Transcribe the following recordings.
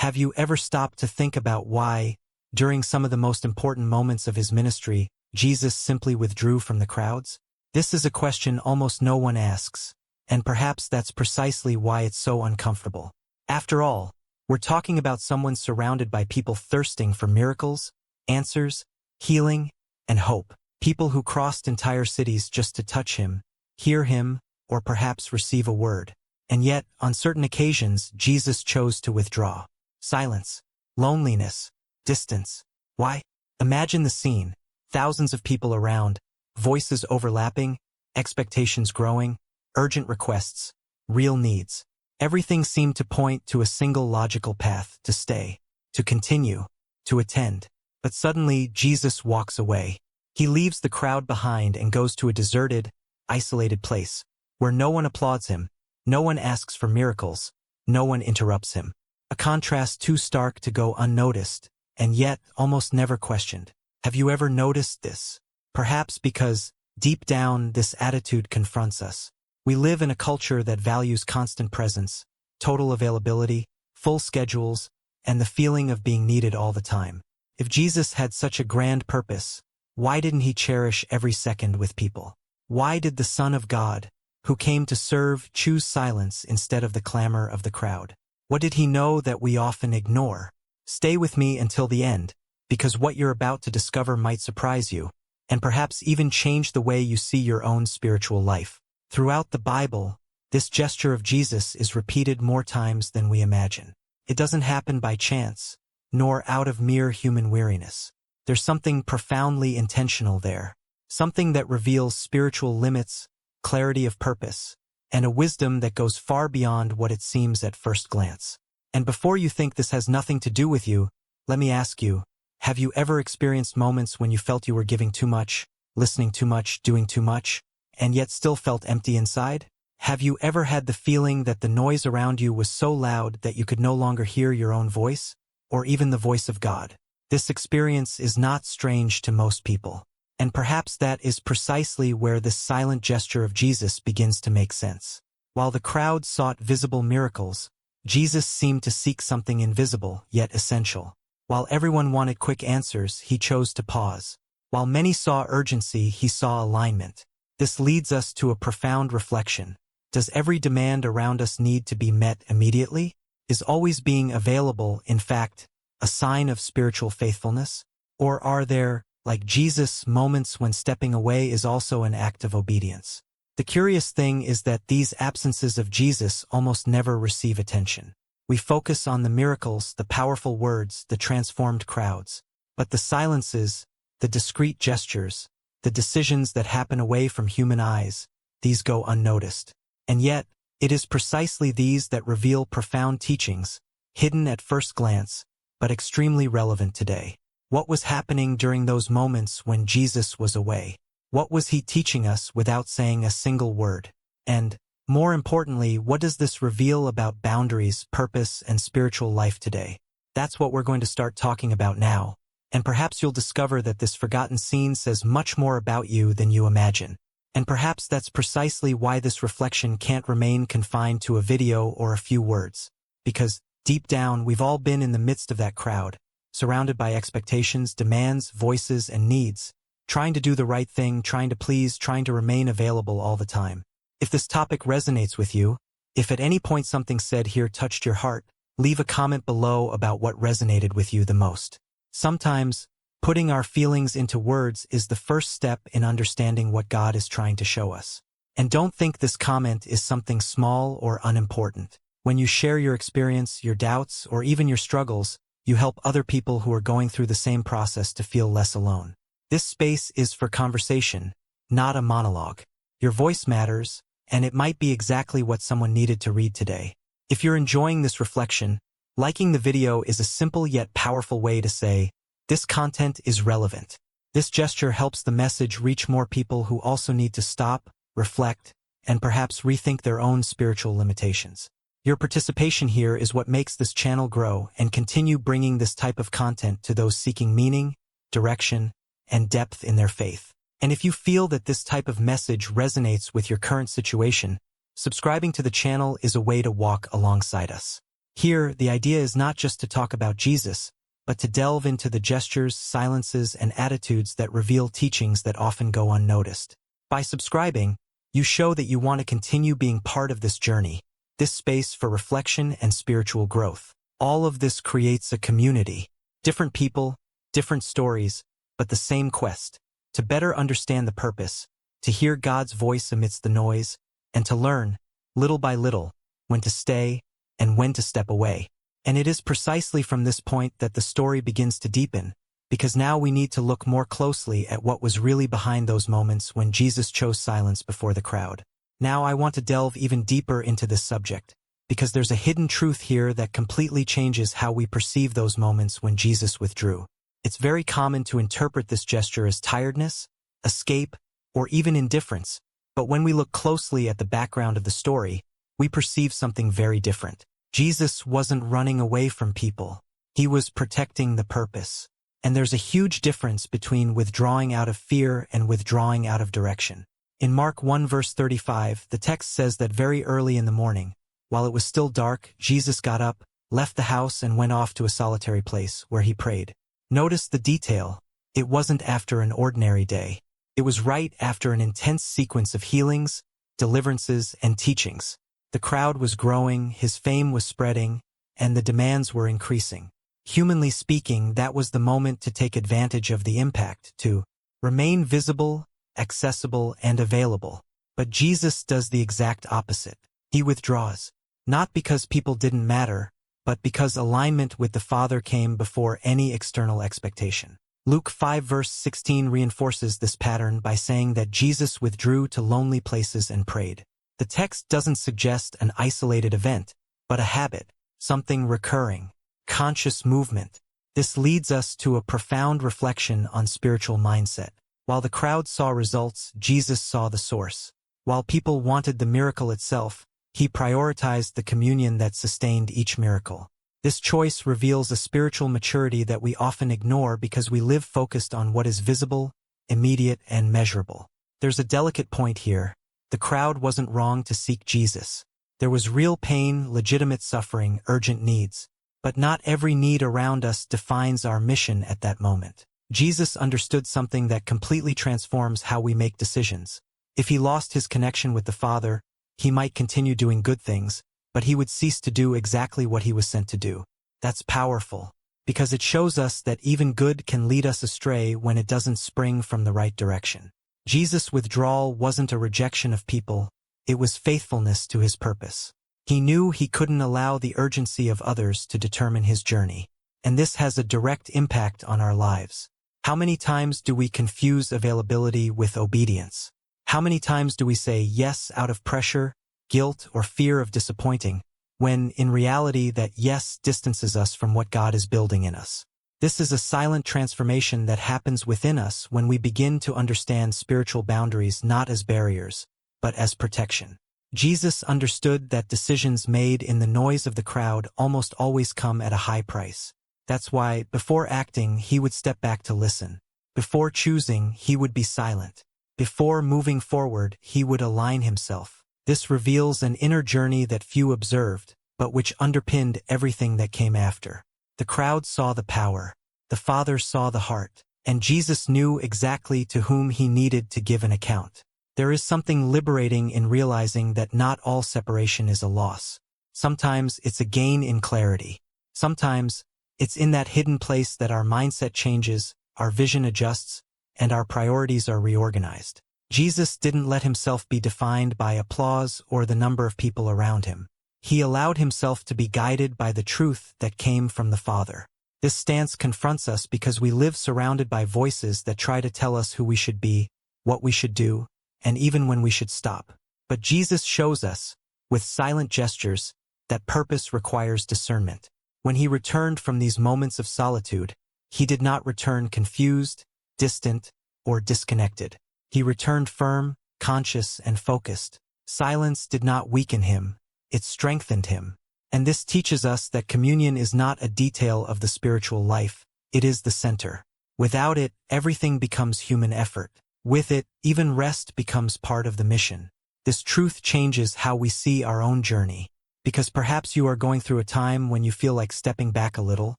Have you ever stopped to think about why, during some of the most important moments of his ministry, Jesus simply withdrew from the crowds? This is a question almost no one asks, and perhaps that's precisely why it's so uncomfortable. After all, we're talking about someone surrounded by people thirsting for miracles, answers, healing, and hope. People who crossed entire cities just to touch him, hear him, or perhaps receive a word. And yet, on certain occasions, Jesus chose to withdraw. Silence, loneliness, distance. Why? Imagine the scene. Thousands of people around, voices overlapping, expectations growing, urgent requests, real needs. Everything seemed to point to a single logical path: to stay, to continue, to attend. But suddenly, Jesus walks away. He leaves the crowd behind and goes to a deserted, isolated place, where no one applauds him, no one asks for miracles, no one interrupts him. A contrast too stark to go unnoticed, and yet almost never questioned. Have you ever noticed this? Perhaps because, deep down, this attitude confronts us. We live in a culture that values constant presence, total availability, full schedules, and the feeling of being needed all the time. If Jesus had such a grand purpose, why didn't he cherish every second with people? Why did the Son of God, who came to serve, choose silence instead of the clamor of the crowd? What did he know that we often ignore? Stay with me until the end, because what you're about to discover might surprise you, and perhaps even change the way you see your own spiritual life. Throughout the Bible, this gesture of Jesus is repeated more times than we imagine. It doesn't happen by chance, nor out of mere human weariness. There's something profoundly intentional there, something that reveals spiritual limits, clarity of purpose, and a wisdom that goes far beyond what it seems at first glance. And before you think this has nothing to do with you, let me ask you, have you ever experienced moments when you felt you were giving too much, listening too much, doing too much, and yet still felt empty inside? Have you ever had the feeling that the noise around you was so loud that you could no longer hear your own voice, or even the voice of God? This experience is not strange to most people, and perhaps that is precisely where this silent gesture of Jesus begins to make sense. While the crowd sought visible miracles, Jesus seemed to seek something invisible yet essential. While everyone wanted quick answers, he chose to pause. While many saw urgency, he saw alignment. This leads us to a profound reflection. Does every demand around us need to be met immediately? Is always being available, in fact, a sign of spiritual faithfulness? Or are there, like Jesus, moments when stepping away is also an act of obedience? The curious thing is that these absences of Jesus almost never receive attention. We focus on the miracles, the powerful words, the transformed crowds. But the silences, the discreet gestures, the decisions that happen away from human eyes, these go unnoticed. And yet, it is precisely these that reveal profound teachings, hidden at first glance, but extremely relevant today. What was happening during those moments when Jesus was away? What was he teaching us without saying a single word? And, more importantly, what does this reveal about boundaries, purpose, and spiritual life today? That's what we're going to start talking about now. And perhaps you'll discover that this forgotten scene says much more about you than you imagine. And perhaps that's precisely why this reflection can't remain confined to a video or a few words. Because, deep down, we've all been in the midst of that crowd, surrounded by expectations, demands, voices, and needs, trying to do the right thing, trying to please, trying to remain available all the time. If this topic resonates with you, if at any point something said here touched your heart, leave a comment below about what resonated with you the most. Sometimes, putting our feelings into words is the first step in understanding what God is trying to show us. And don't think this comment is something small or unimportant. When you share your experience, your doubts, or even your struggles, you help other people who are going through the same process to feel less alone. This space is for conversation, not a monologue. Your voice matters, and it might be exactly what someone needed to read today. If you're enjoying this reflection, liking the video is a simple yet powerful way to say, this content is relevant. This gesture helps the message reach more people who also need to stop, reflect, and perhaps rethink their own spiritual limitations. Your participation here is what makes this channel grow and continue bringing this type of content to those seeking meaning, direction, and depth in their faith. And if you feel that this type of message resonates with your current situation, subscribing to the channel is a way to walk alongside us. Here, the idea is not just to talk about Jesus, but to delve into the gestures, silences, and attitudes that reveal teachings that often go unnoticed. By subscribing, you show that you want to continue being part of this journey, this space for reflection and spiritual growth. All of this creates a community. Different people, different stories, but the same quest. To better understand the purpose, to hear God's voice amidst the noise, and to learn, little by little, when to stay and when to step away. And it is precisely from this point that the story begins to deepen, because now we need to look more closely at what was really behind those moments when Jesus chose silence before the crowd. Now I want to delve even deeper into this subject, because there's a hidden truth here that completely changes how we perceive those moments when Jesus withdrew. It's very common to interpret this gesture as tiredness, escape, or even indifference, but when we look closely at the background of the story, we perceive something very different. Jesus wasn't running away from people. He was protecting the purpose. And there's a huge difference between withdrawing out of fear and withdrawing out of direction. In Mark 1 verse 35, the text says that very early in the morning, while it was still dark, Jesus got up, left the house, and went off to a solitary place where he prayed. Notice the detail. It wasn't after an ordinary day. It was right after an intense sequence of healings, deliverances, and teachings. The crowd was growing, his fame was spreading, and the demands were increasing. Humanly speaking, that was the moment to take advantage of the impact, to remain visible, accessible, and available. But Jesus does the exact opposite. He withdraws, not because people didn't matter, but because alignment with the Father came before any external expectation. Luke 5 verse 16 reinforces this pattern by saying that Jesus withdrew to lonely places and prayed. The text doesn't suggest an isolated event, but a habit, something recurring, conscious movement. This leads us to a profound reflection on spiritual mindset. While the crowd saw results, Jesus saw the source. While people wanted the miracle itself, he prioritized the communion that sustained each miracle. This choice reveals a spiritual maturity that we often ignore because we live focused on what is visible, immediate, and measurable. There's a delicate point here. The crowd wasn't wrong to seek Jesus. There was real pain, legitimate suffering, urgent needs. But not every need around us defines our mission at that moment. Jesus understood something that completely transforms how we make decisions. If he lost his connection with the Father, he might continue doing good things, but he would cease to do exactly what he was sent to do. That's powerful, because it shows us that even good can lead us astray when it doesn't spring from the right direction. Jesus' withdrawal wasn't a rejection of people, it was faithfulness to his purpose. He knew he couldn't allow the urgency of others to determine his journey, and this has a direct impact on our lives. How many times do we confuse availability with obedience? How many times do we say yes out of pressure, guilt, or fear of disappointing, when in reality that yes distances us from what God is building in us? This is a silent transformation that happens within us when we begin to understand spiritual boundaries not as barriers, but as protection. Jesus understood that decisions made in the noise of the crowd almost always come at a high price. That's why, before acting, he would step back to listen. Before choosing, he would be silent. Before moving forward, he would align himself. This reveals an inner journey that few observed, but which underpinned everything that came after. The crowd saw the power, the Father saw the heart, and Jesus knew exactly to whom he needed to give an account. There is something liberating in realizing that not all separation is a loss. Sometimes it's a gain in clarity. Sometimes it's in that hidden place that our mindset changes, our vision adjusts, and our priorities are reorganized. Jesus didn't let himself be defined by applause or the number of people around him. He allowed himself to be guided by the truth that came from the Father. This stance confronts us because we live surrounded by voices that try to tell us who we should be, what we should do, and even when we should stop. But Jesus shows us, with silent gestures, that purpose requires discernment. When he returned from these moments of solitude, he did not return confused, distant, or disconnected. He returned firm, conscious, and focused. Silence did not weaken him, it strengthened him. And this teaches us that communion is not a detail of the spiritual life, it is the center. Without it, everything becomes human effort. With it, even rest becomes part of the mission. This truth changes how we see our own journey. because perhaps you are going through a time when you feel like stepping back a little,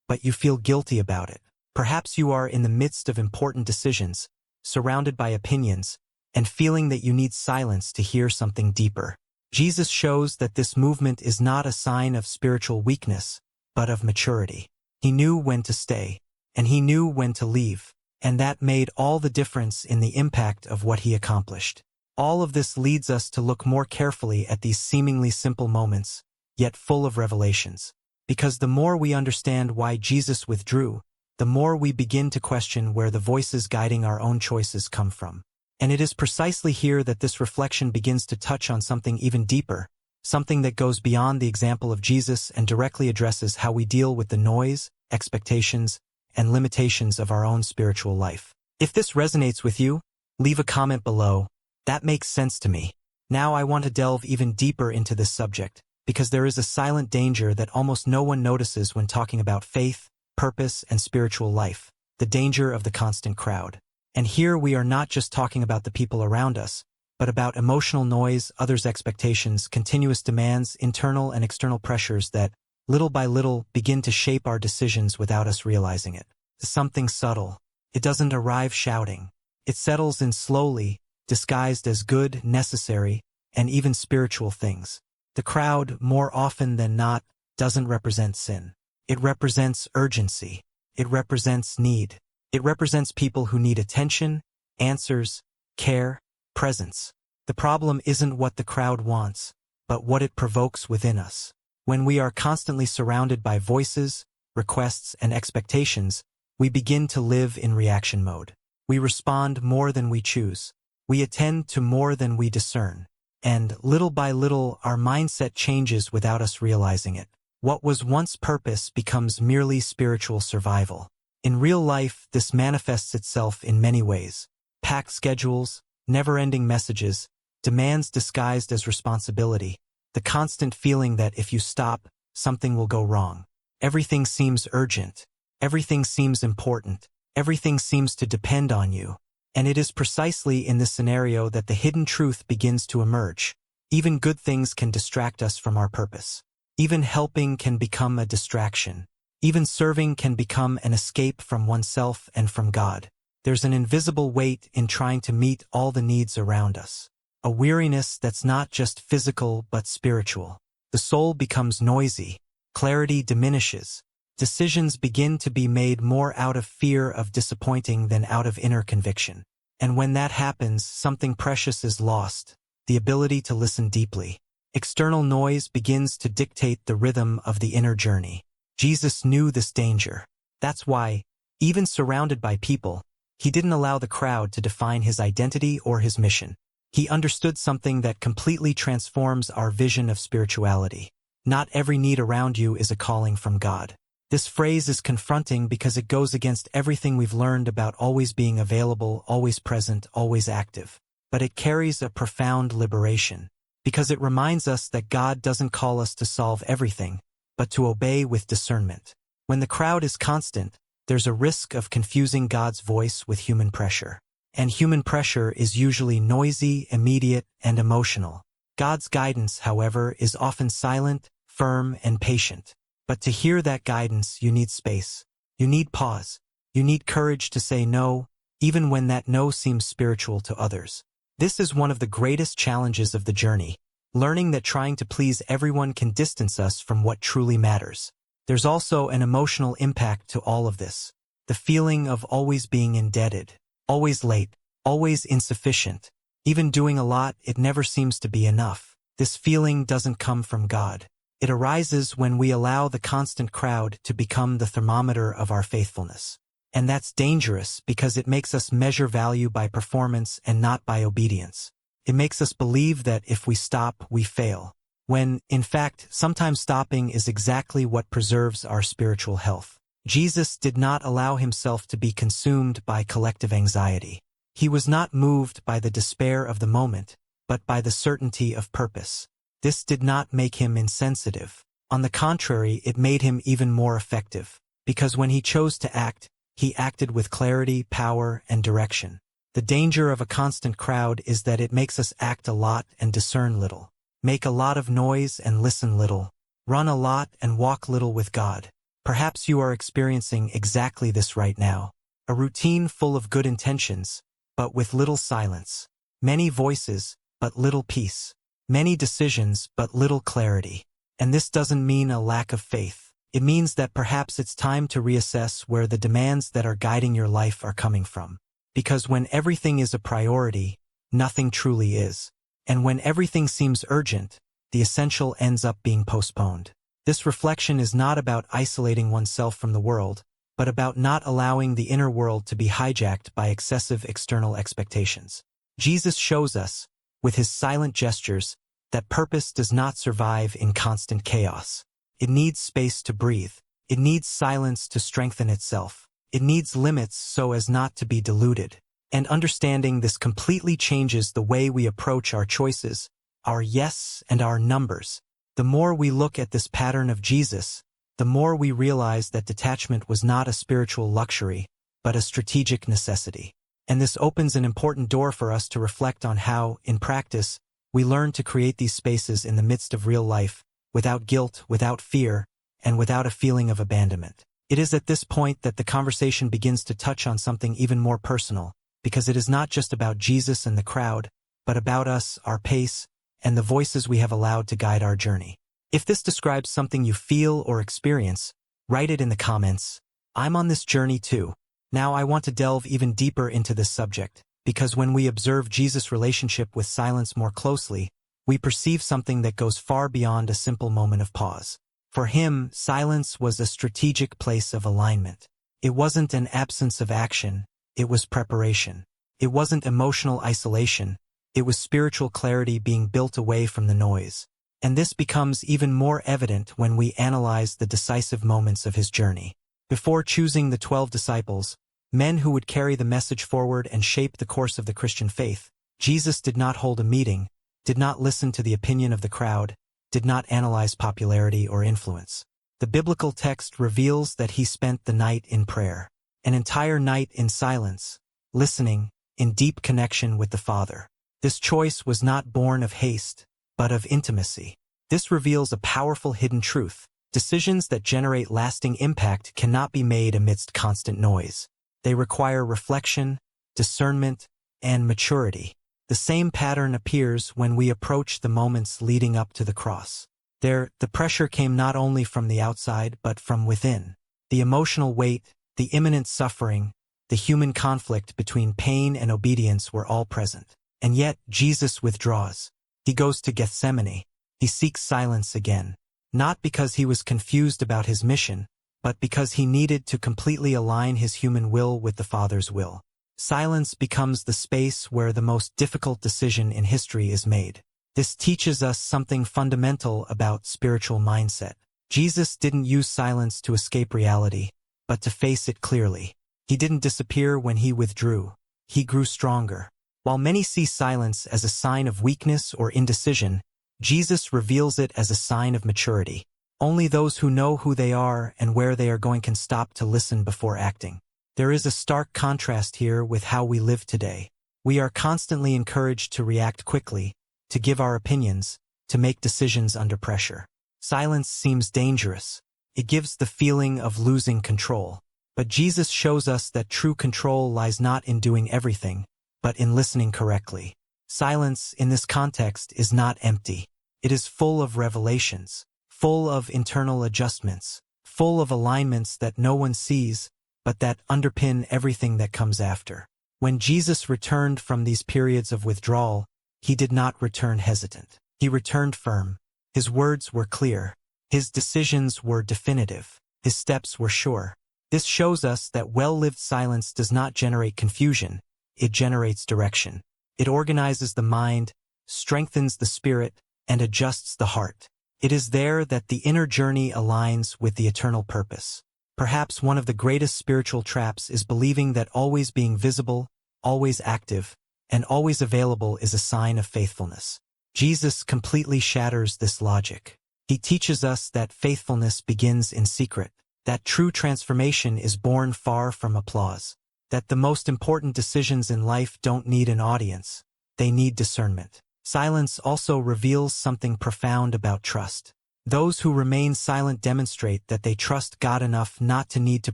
but you feel guilty about it. Perhaps you are in the midst of important decisions, surrounded by opinions, and feeling that you need silence to hear something deeper. Jesus shows that this movement is not a sign of spiritual weakness, but of maturity. He knew when to stay, and he knew when to leave, and that made all the difference in the impact of what he accomplished. All of this leads us to look more carefully at these seemingly simple moments, yet full of revelations. Because the more we understand why Jesus withdrew, the more we begin to question where the voices guiding our own choices come from. And it is precisely here that this reflection begins to touch on something even deeper, something that goes beyond the example of Jesus and directly addresses how we deal with the noise, expectations, and limitations of our own spiritual life. If this resonates with you, leave a comment below. That makes sense to me. Now I want to delve even deeper into this subject, because there is a silent danger that almost no one notices when talking about faith, purpose, and spiritual life, the danger of the constant crowd. And here we are not just talking about the people around us, but about emotional noise, others' expectations, continuous demands, internal and external pressures that, little by little, begin to shape our decisions without us realizing it. Something subtle. It doesn't arrive shouting. It settles in slowly, disguised as good, necessary, and even spiritual things. The crowd, more often than not, doesn't represent sin. It represents urgency. It represents need. It represents people who need attention, answers, care, presence. The problem isn't what the crowd wants, but what it provokes within us. When we are constantly surrounded by voices, requests, and expectations, we begin to live in reaction mode. We respond more than we choose. We attend to more than we discern. And little by little, our mindset changes without us realizing it. What was once purpose becomes merely spiritual survival. In real life, this manifests itself in many ways. Packed schedules, never-ending messages, demands disguised as responsibility, the constant feeling that if you stop, something will go wrong. Everything seems urgent. Everything seems important. Everything seems to depend on you. And it is precisely in this scenario that the hidden truth begins to emerge. Even good things can distract us from our purpose. Even helping can become a distraction. Even serving can become an escape from oneself and from God. There's an invisible weight in trying to meet all the needs around us. A weariness that's not just physical but spiritual. The soul becomes noisy. Clarity diminishes. Decisions begin to be made more out of fear of disappointing than out of inner conviction. And when that happens, something precious is lost, the ability to listen deeply. External noise begins to dictate the rhythm of the inner journey. Jesus knew this danger. That's why, even surrounded by people, he didn't allow the crowd to define his identity or his mission. He understood something that completely transforms our vision of spirituality. Not every need around you is a calling from God. This phrase is confronting because it goes against everything we've learned about always being available, always present, always active. But it carries a profound liberation, because it reminds us that God doesn't call us to solve everything, but to obey with discernment. When the crowd is constant, there's a risk of confusing God's voice with human pressure. And human pressure is usually noisy, immediate, and emotional. God's guidance, however, is often silent, firm, and patient. But to hear that guidance, you need space. You need pause. You need courage to say no, even when that no seems spiritual to others. This is one of the greatest challenges of the journey, learning that trying to please everyone can distance us from what truly matters. There's also an emotional impact to all of this. The feeling of always being indebted, always late, always insufficient. Even doing a lot, it never seems to be enough. This feeling doesn't come from God. It arises when we allow the constant crowd to become the thermometer of our faithfulness. And that's dangerous because it makes us measure value by performance and not by obedience. It makes us believe that if we stop, we fail. When, in fact, sometimes stopping is exactly what preserves our spiritual health. Jesus did not allow himself to be consumed by collective anxiety. He was not moved by the despair of the moment, but by the certainty of purpose. This did not make him insensitive. On the contrary, it made him even more effective, because when he chose to act, he acted with clarity, power, and direction. The danger of a constant crowd is that it makes us act a lot and discern little. Make a lot of noise and listen little. Run a lot and walk little with God. Perhaps you are experiencing exactly this right now. A routine full of good intentions, but with little silence. Many voices, but little peace. Many decisions, but little clarity. And this doesn't mean a lack of faith. It means that perhaps it's time to reassess where the demands that are guiding your life are coming from. Because when everything is a priority, nothing truly is. And when everything seems urgent, the essential ends up being postponed. This reflection is not about isolating oneself from the world, but about not allowing the inner world to be hijacked by excessive external expectations. Jesus shows us, with his silent gestures, that purpose does not survive in constant chaos. It needs space to breathe. It needs silence to strengthen itself. It needs limits so as not to be diluted. And understanding this completely changes the way we approach our choices, our yes and our numbers. The more we look at this pattern of Jesus, the more we realize that detachment was not a spiritual luxury, but a strategic necessity. And this opens an important door for us to reflect on how, in practice, we learn to create these spaces in the midst of real life, without guilt, without fear, and without a feeling of abandonment. It is at this point that the conversation begins to touch on something even more personal, because it is not just about Jesus and the crowd, but about us, our pace, and the voices we have allowed to guide our journey. If this describes something you feel or experience, write it in the comments. I'm on this journey too. Now I want to delve even deeper into this subject, because when we observe Jesus' relationship with silence more closely, we perceive something that goes far beyond a simple moment of pause. For him, silence was a strategic place of alignment. It wasn't an absence of action, it was preparation. It wasn't emotional isolation, it was spiritual clarity being built away from the noise. And this becomes even more evident when we analyze the decisive moments of his journey. Before choosing the 12 disciples, men who would carry the message forward and shape the course of the Christian faith, Jesus did not hold a meeting, did not listen to the opinion of the crowd, did not analyze popularity or influence. The biblical text reveals that he spent the night in prayer, an entire night in silence, listening, in deep connection with the Father. This choice was not born of haste, but of intimacy. This reveals a powerful hidden truth. Decisions that generate lasting impact cannot be made amidst constant noise. They require reflection, discernment, and maturity. The same pattern appears when we approach the moments leading up to the cross. There, the pressure came not only from the outside but from within. The emotional weight, the imminent suffering, the human conflict between pain and obedience were all present. And yet, Jesus withdraws. He goes to Gethsemane. He seeks silence again. Not because he was confused about his mission, but because he needed to completely align his human will with the Father's will. Silence becomes the space where the most difficult decision in history is made. This teaches us something fundamental about spiritual mindset. Jesus didn't use silence to escape reality, but to face it clearly. He didn't disappear when he withdrew. He grew stronger. While many see silence as a sign of weakness or indecision, Jesus reveals it as a sign of maturity. Only those who know who they are and where they are going can stop to listen before acting. There is a stark contrast here with how we live today. We are constantly encouraged to react quickly, to give our opinions, to make decisions under pressure. Silence seems dangerous. It gives the feeling of losing control. But Jesus shows us that true control lies not in doing everything, but in listening correctly. Silence, in this context, is not empty. It is full of revelations, full of internal adjustments, full of alignments that no one sees, but that underpin everything that comes after. When Jesus returned from these periods of withdrawal, he did not return hesitant. He returned firm. His words were clear. His decisions were definitive. His steps were sure. This shows us that well-lived silence does not generate confusion, it generates direction. It organizes the mind, strengthens the spirit, and adjusts the heart. It is there that the inner journey aligns with the eternal purpose. Perhaps one of the greatest spiritual traps is believing that always being visible, always active, and always available is a sign of faithfulness. Jesus completely shatters this logic. He teaches us that faithfulness begins in secret, that true transformation is born far from applause, that the most important decisions in life don't need an audience, they need discernment. Silence also reveals something profound about trust. Those who remain silent demonstrate that they trust God enough not to need to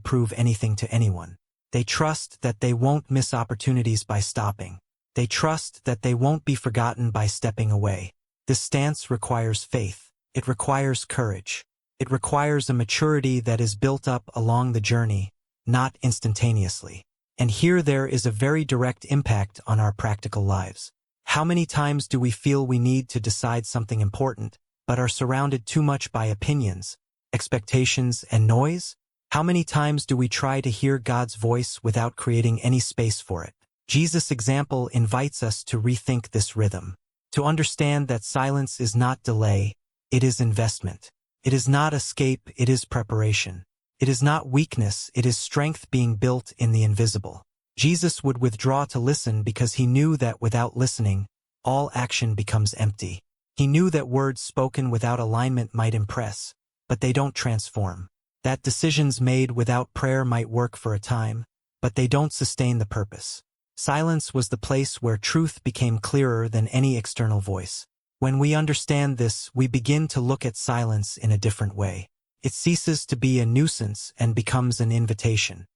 prove anything to anyone. They trust that they won't miss opportunities by stopping. They trust that they won't be forgotten by stepping away. This stance requires faith. It requires courage. It requires a maturity that is built up along the journey, not instantaneously. And here there is a very direct impact on our practical lives. How many times do we feel we need to decide something important, but are surrounded too much by opinions, expectations, and noise? How many times do we try to hear God's voice without creating any space for it? Jesus' example invites us to rethink this rhythm, to understand that silence is not delay, it is investment. It is not escape, it is preparation. It is not weakness, it is strength being built in the invisible. Jesus would withdraw to listen because he knew that without listening, all action becomes empty. He knew that words spoken without alignment might impress, but they don't transform. That decisions made without prayer might work for a time, but they don't sustain the purpose. Silence was the place where truth became clearer than any external voice. When we understand this, we begin to look at silence in a different way. It ceases to be a nuisance and becomes an invitation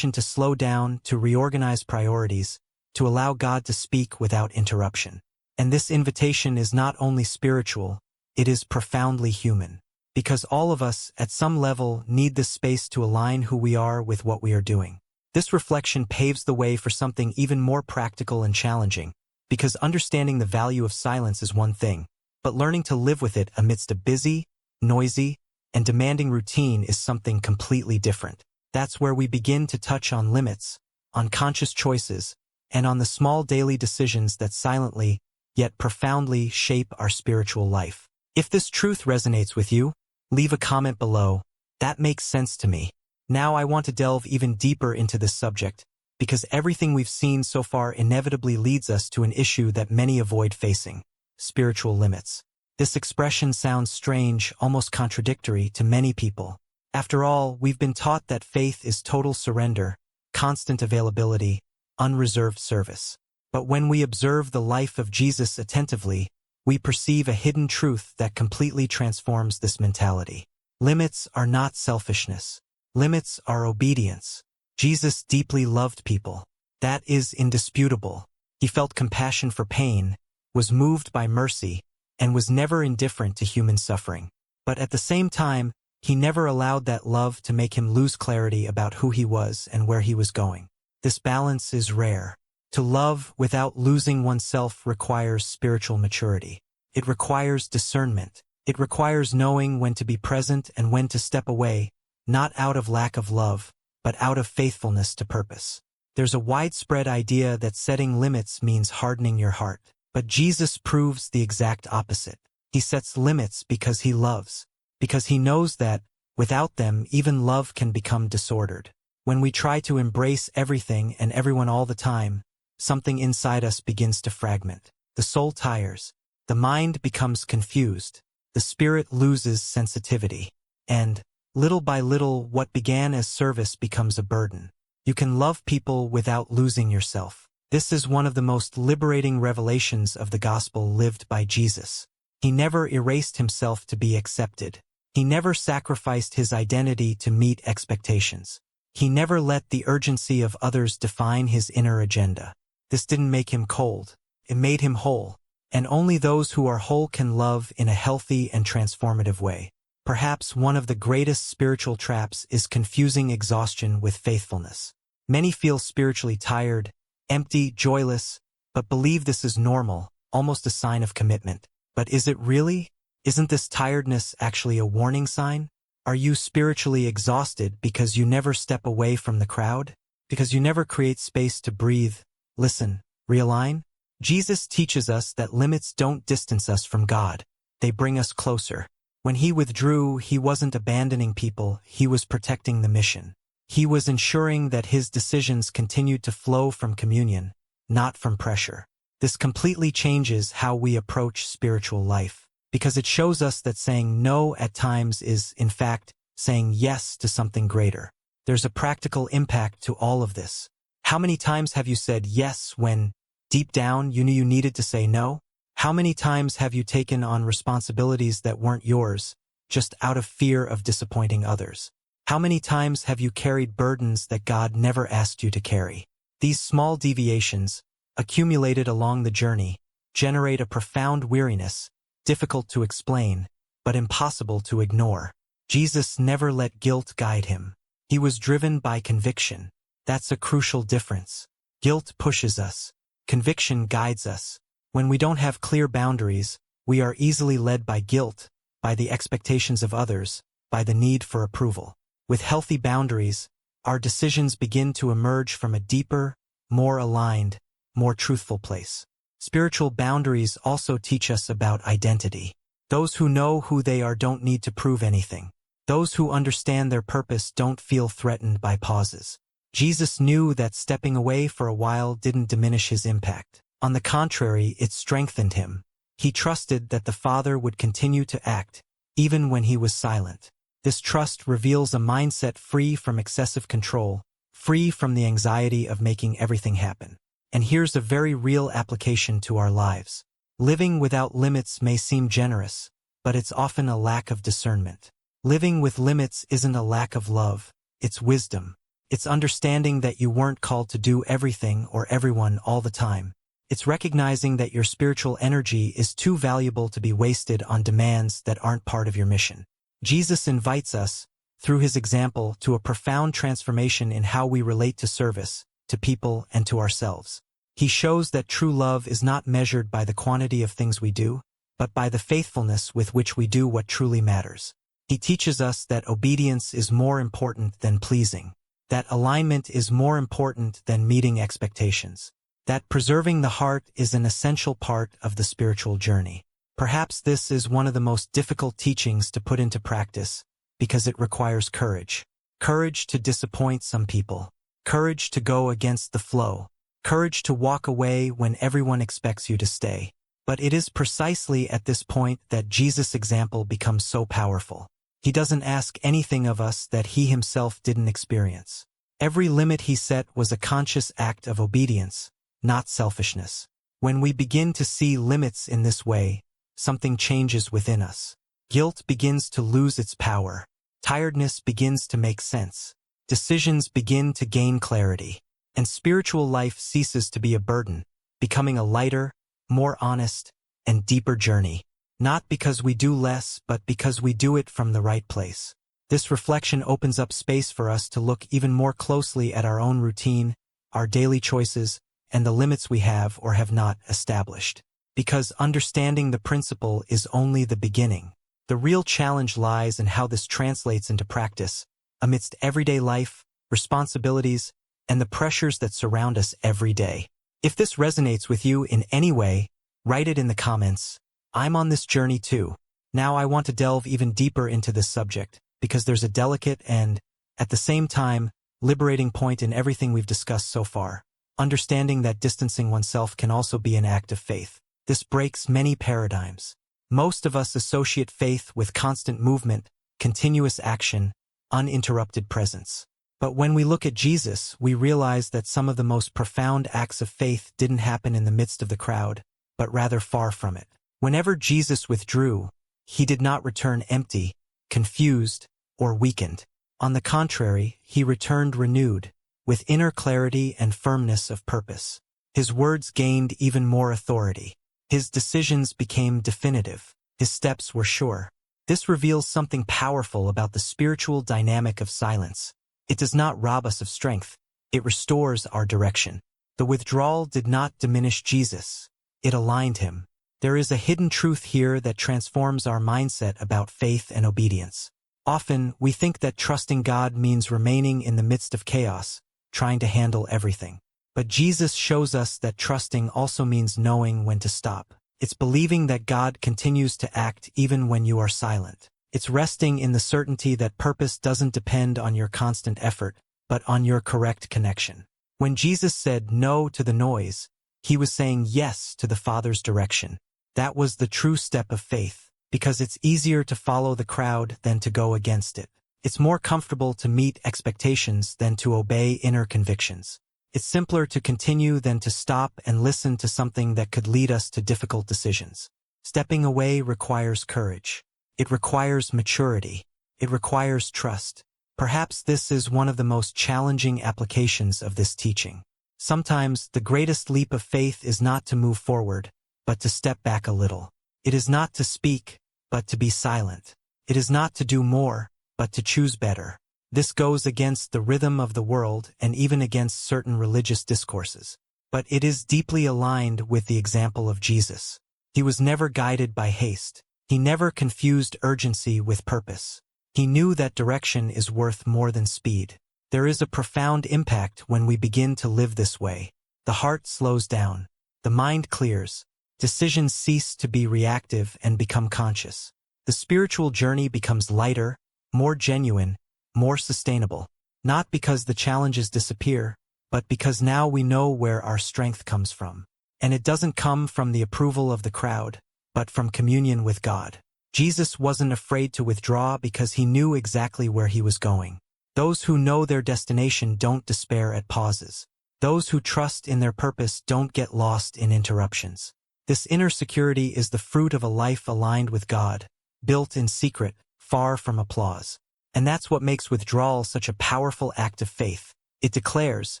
to slow down, to reorganize priorities, to allow God to speak without interruption. And this invitation is not only spiritual, it is profoundly human. Because all of us, at some level, need this space to align who we are with what we are doing. This reflection paves the way for something even more practical and challenging, because understanding the value of silence is one thing, but learning to live with it amidst a busy, noisy, and demanding routine is something completely different. That's where we begin to touch on limits, on conscious choices, and on the small daily decisions that silently, yet profoundly shape our spiritual life. If this truth resonates with you, leave a comment below. That makes sense to me. Now I want to delve even deeper into this subject, because everything we've seen so far inevitably leads us to an issue that many avoid facing: spiritual limits. This expression sounds strange, almost contradictory to many people. After all, we've been taught that faith is total surrender, constant availability, unreserved service. But when we observe the life of Jesus attentively, we perceive a hidden truth that completely transforms this mentality. Limits are not selfishness. Limits are obedience. Jesus deeply loved people. That is indisputable. He felt compassion for pain, was moved by mercy, and was never indifferent to human suffering. But at the same time, he never allowed that love to make him lose clarity about who he was and where he was going. This balance is rare. To love without losing oneself requires spiritual maturity. It requires discernment. It requires knowing when to be present and when to step away, not out of lack of love, but out of faithfulness to purpose. There's a widespread idea that setting limits means hardening your heart. But Jesus proves the exact opposite. He sets limits because he loves, because he knows that, without them, even love can become disordered. When we try to embrace everything and everyone all the time, something inside us begins to fragment. The soul tires. The mind becomes confused. The spirit loses sensitivity. And, little by little, what began as service becomes a burden. You can love people without losing yourself. This is one of the most liberating revelations of the gospel lived by Jesus. He never erased himself to be accepted. He never sacrificed his identity to meet expectations. He never let the urgency of others define his inner agenda. This didn't make him cold. It made him whole. And only those who are whole can love in a healthy and transformative way. Perhaps one of the greatest spiritual traps is confusing exhaustion with faithfulness. Many feel spiritually tired, empty, joyless, but believe this is normal, almost a sign of commitment. But is it really? Isn't this tiredness actually a warning sign? Are you spiritually exhausted because you never step away from the crowd? Because you never create space to breathe, listen, realign? Jesus teaches us that limits don't distance us from God. They bring us closer. When he withdrew, he wasn't abandoning people, he was protecting the mission. He was ensuring that his decisions continued to flow from communion, not from pressure. This completely changes how we approach spiritual life, because it shows us that saying no at times is, in fact, saying yes to something greater. There's a practical impact to all of this. How many times have you said yes when, deep down, you knew you needed to say no? How many times have you taken on responsibilities that weren't yours, just out of fear of disappointing others? How many times have you carried burdens that God never asked you to carry? These small deviations, accumulated along the journey, generate a profound weariness, difficult to explain, but impossible to ignore. Jesus never let guilt guide him. He was driven by conviction. That's a crucial difference. Guilt pushes us. Conviction guides us. When we don't have clear boundaries, we are easily led by guilt, by the expectations of others, by the need for approval. With healthy boundaries, our decisions begin to emerge from a deeper, more aligned, more truthful place. Spiritual boundaries also teach us about identity. Those who know who they are don't need to prove anything. Those who understand their purpose don't feel threatened by pauses. Jesus knew that stepping away for a while didn't diminish his impact. On the contrary, it strengthened him. He trusted that the Father would continue to act, even when he was silent. This trust reveals a mindset free from excessive control, free from the anxiety of making everything happen. And here's a very real application to our lives. Living without limits may seem generous, but it's often a lack of discernment. Living with limits isn't a lack of love, it's wisdom. It's understanding that you weren't called to do everything or everyone all the time. It's recognizing that your spiritual energy is too valuable to be wasted on demands that aren't part of your mission. Jesus invites us, through his example, to a profound transformation in how we relate to service, to people, and to ourselves. He shows that true love is not measured by the quantity of things we do, but by the faithfulness with which we do what truly matters. He teaches us that obedience is more important than pleasing, that alignment is more important than meeting expectations, that preserving the heart is an essential part of the spiritual journey. Perhaps this is one of the most difficult teachings to put into practice, because it requires courage. Courage to disappoint some people. Courage to go against the flow. Courage to walk away when everyone expects you to stay. But it is precisely at this point that Jesus' example becomes so powerful. He doesn't ask anything of us that he himself didn't experience. Every limit he set was a conscious act of obedience, not selfishness. When we begin to see limits in this way, something changes within us. Guilt begins to lose its power. Tiredness begins to make sense. Decisions begin to gain clarity. And spiritual life ceases to be a burden, becoming a lighter, more honest, and deeper journey. Not because we do less, but because we do it from the right place. This reflection opens up space for us to look even more closely at our own routine, our daily choices, and the limits we have or have not established. Because understanding the principle is only the beginning. The real challenge lies in how this translates into practice, amidst everyday life, responsibilities, and the pressures that surround us every day. If this resonates with you in any way, write it in the comments. I'm on this journey too. Now I want to delve even deeper into this subject, because there's a delicate and, at the same time, liberating point in everything we've discussed so far. Understanding that distancing oneself can also be an act of faith. This breaks many paradigms. Most of us associate faith with constant movement, continuous action, uninterrupted presence. But when we look at Jesus, we realize that some of the most profound acts of faith didn't happen in the midst of the crowd, but rather far from it. Whenever Jesus withdrew, he did not return empty, confused, or weakened. On the contrary, he returned renewed, with inner clarity and firmness of purpose. His words gained even more authority. His decisions became definitive. His steps were sure. This reveals something powerful about the spiritual dynamic of silence. It does not rob us of strength. It restores our direction. The withdrawal did not diminish Jesus. It aligned him. There is a hidden truth here that transforms our mindset about faith and obedience. Often, we think that trusting God means remaining in the midst of chaos, trying to handle everything. But Jesus shows us that trusting also means knowing when to stop. It's believing that God continues to act even when you are silent. It's resting in the certainty that purpose doesn't depend on your constant effort, but on your correct connection. When Jesus said no to the noise, he was saying yes to the Father's direction. That was the true step of faith, because it's easier to follow the crowd than to go against it. It's more comfortable to meet expectations than to obey inner convictions. It's simpler to continue than to stop and listen to something that could lead us to difficult decisions. Stepping away requires courage. It requires maturity. It requires trust. Perhaps this is one of the most challenging applications of this teaching. Sometimes the greatest leap of faith is not to move forward, but to step back a little. It is not to speak, but to be silent. It is not to do more, but to choose better. This goes against the rhythm of the world and even against certain religious discourses. But it is deeply aligned with the example of Jesus. He was never guided by haste. He never confused urgency with purpose. He knew that direction is worth more than speed. There is a profound impact when we begin to live this way. The heart slows down. The mind clears. Decisions cease to be reactive and become conscious. The spiritual journey becomes lighter, more genuine, more sustainable. Not because the challenges disappear, but because now we know where our strength comes from. And it doesn't come from the approval of the crowd, but from communion with God. Jesus wasn't afraid to withdraw because he knew exactly where he was going. Those who know their destination don't despair at pauses. Those who trust in their purpose don't get lost in interruptions. This inner security is the fruit of a life aligned with God, built in secret, far from applause. And that's what makes withdrawal such a powerful act of faith. It declares,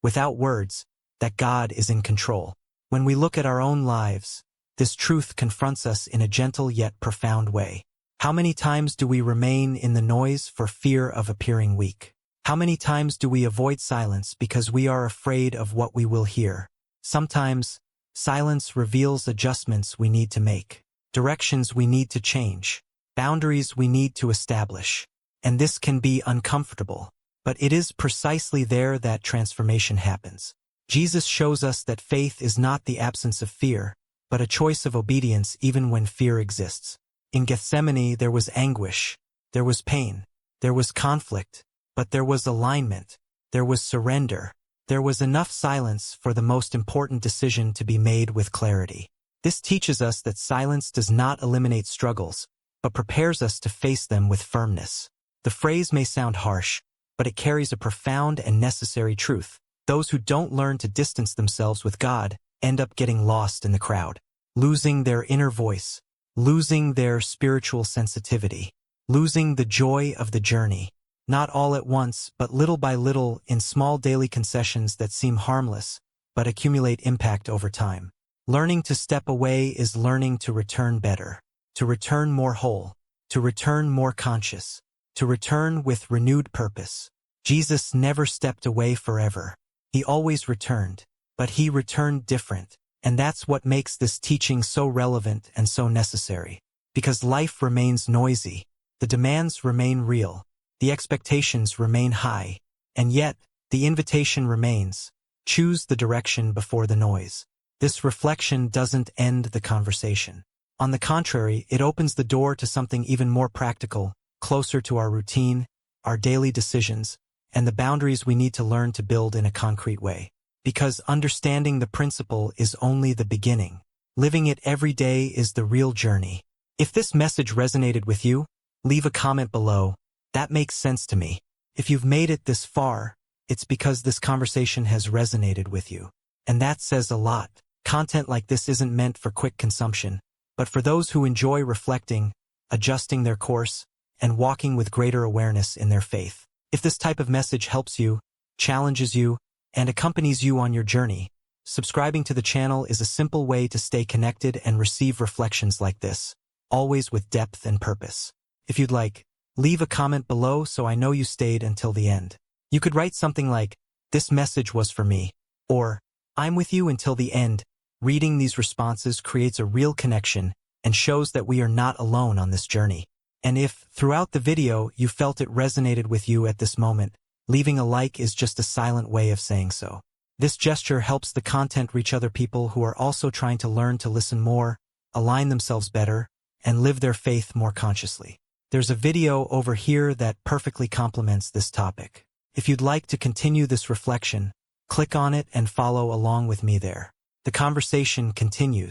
without words, that God is in control. When we look at our own lives, this truth confronts us in a gentle yet profound way. How many times do we remain in the noise for fear of appearing weak? How many times do we avoid silence because we are afraid of what we will hear? Sometimes, silence reveals adjustments we need to make, directions we need to change, boundaries we need to establish. And this can be uncomfortable, but it is precisely there that transformation happens. Jesus shows us that faith is not the absence of fear, but a choice of obedience even when fear exists. In Gethsemane there was anguish, there was pain, there was conflict, but there was alignment, there was surrender, there was enough silence for the most important decision to be made with clarity. This teaches us that silence does not eliminate struggles, but prepares us to face them with firmness. The phrase may sound harsh, but it carries a profound and necessary truth. Those who don't learn to distance themselves with God end up getting lost in the crowd, losing their inner voice, losing their spiritual sensitivity, losing the joy of the journey. Not all at once, but little by little in small daily concessions that seem harmless, but accumulate impact over time. Learning to step away is learning to return better, to return more whole, to return more conscious, to return with renewed purpose. Jesus never stepped away forever. He always returned, but he returned different, and that's what makes this teaching so relevant and so necessary. Because life remains noisy, the demands remain real, the expectations remain high, and yet, the invitation remains: choose the direction before the noise. This reflection doesn't end the conversation. On the contrary, it opens the door to something even more practical, closer to our routine, our daily decisions, and the boundaries we need to learn to build in a concrete way. Because understanding the principle is only the beginning. Living it every day is the real journey. If this message resonated with you, leave a comment below. That makes sense to me. If you've made it this far, it's because this conversation has resonated with you. And that says a lot. Content like this isn't meant for quick consumption, but for those who enjoy reflecting, adjusting their course, and walking with greater awareness in their faith. If this type of message helps you, challenges you, and accompanies you on your journey, subscribing to the channel is a simple way to stay connected and receive reflections like this, always with depth and purpose. If you'd like, leave a comment below so I know you stayed until the end. You could write something like, "This message was for me," or "I'm with you until the end." Reading these responses creates a real connection and shows that we are not alone on this journey. And if, throughout the video, you felt it resonated with you at this moment, leaving a like is just a silent way of saying so. This gesture helps the content reach other people who are also trying to learn to listen more, align themselves better, and live their faith more consciously. There's a video over here that perfectly complements this topic. If you'd like to continue this reflection, click on it and follow along with me there. The conversation continues.